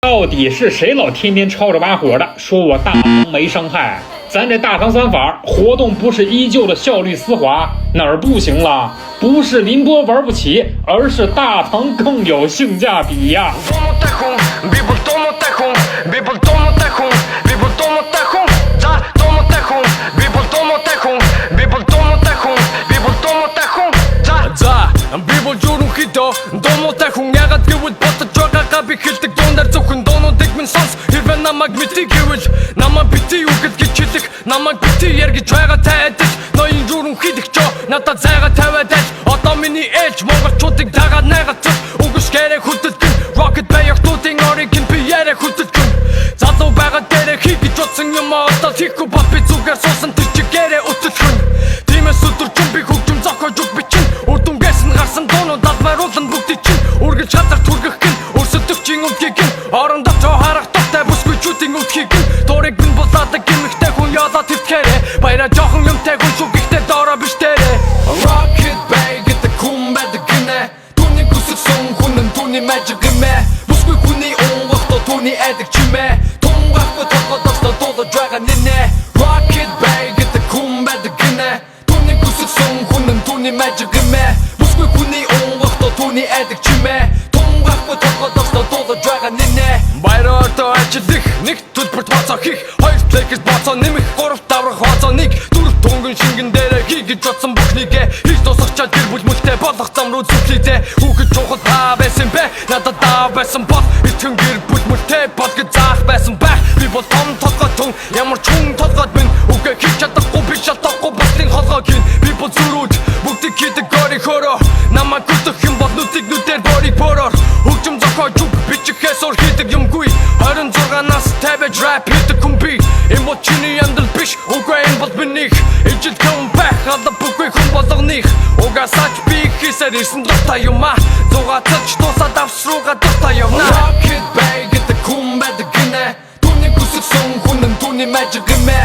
到底是谁老天天吵着把火的，说我大唐没伤害？咱这大唐三法活动不是依旧的效率丝滑，哪儿不行了？不是凌波玩不起，而是大唐更有性价比呀。Би хэлдэг дуунаар зөвхөн дуунуудыг минь сонс хэрвээ намайг мэдээ гэвэл намайг бити үгэд гिचэлэх намайг бити яргиж байгаа тайдаж ноён журам хийдэгчөө надад зайгаа тавиад аль одоо миний ээлж монголчуудыг дагаад найгацсан үгс гэрэ хөдөлгөн rocket баяртуудын оригин би яриа хөдөлгөн залуу байгаа дээрээ хийгэж утсан юм одоо хийхгүй бат би зүгээр суусан тэр чигээрээ өтөлгөн тиймээс өдөржин би хөгжим зохиож үг бичин үрдүнгээс нь гарсан дуунууд албаруулан бүгдий чинь үргэлж хазар түргэх гин өрсөлдөгчийн үдгийг орондоо жоо харагдахтай бүсгүйчүүдийн үдхийг дурыг минь булаадаг гимхтэй хүн яла твтгээрээ баяра жоохон юмтай хүн шүү гэхдээ доороо биш дээрээ rocket bay гэдэг хүн байдаг гинэ түүний хүссэн хүн нь түүний magic гэмэ бүсгүй хүний унгахтаа түүний айдаг чимээ тунгахгүй толгодоосоо дуулаж байгаа нэнэ rocket bay гэдэг хүн байдаг гинэ түүний хүссэн хүн нь түүний magic гэмэ бүсгүй хүний унгахтаа түүний айдаг чимээ тунгахгүй толгодоосоо дуулаж байгаа нэнэ баяртай ажиллах нэг төлбөрт хоцоо хийх хоёр плейкс боцоо нэмэх гурав таврах хоцоо нэг дөрөв тунган шингэн дээрээ хийгэж бодсон бүхнийгээ хийж дуусгачаад гэр бүл мөлтэй болох зам руу зүглийдээ хүүхэд чухал таа байсан бэ надад даа байсан бол итгэн гэр бүл мөлтэй бол гэж заах байсан байх би бол том толгой тун ямар ч хүн толгойд минь үгээ хийж чадахгүй би шалтахгүй болтын холгоо гин би бол зүрүүд бүгдийг хийдэг гори хороо намайг гүтэх юм бол нүдийг нүдээр борийг бороор хөгжим зохиож үг бичихээс ор хийдэг юмгүй 26-наас 50 rap хийдэг хүн би энэ бол чиний амьдрал биш үгүй энэ бол минийх ижил come back хада бүгүй хүн болгоных угасаач би хийсээр ирсэн дуртай юм а зугаацч тусаад авсрууга дуртай явна rocket bay гэдэг хүн байдаг гинэ түүний хүссэн хүн нь түүний magic гэмэ